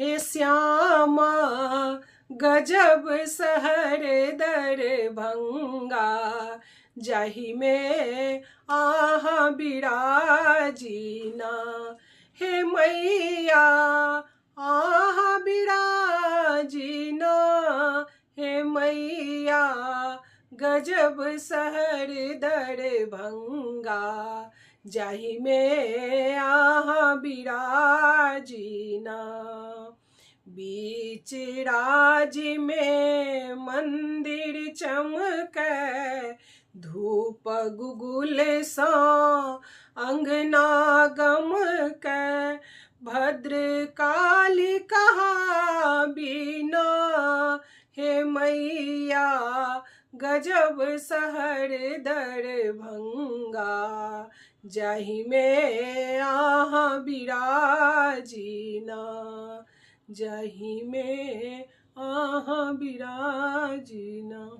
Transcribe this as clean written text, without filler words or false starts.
हे श्यामा गजब शहर दरभंगा, जाहि में आहा बिराजीना। हे मैया आहा बिराजीना, हे मैया गजब शहर दरभंगा, जाहि में आहा बिराजीना। बीच राज में मंदिर चमकै, धूप गुगुल सा अंगना गमकै। भद्र काली कहा बीना, हे मैया गजब शहर दरभंगा, जाहि में आहा बिराजीना, जाहि में आहा बिराजीना।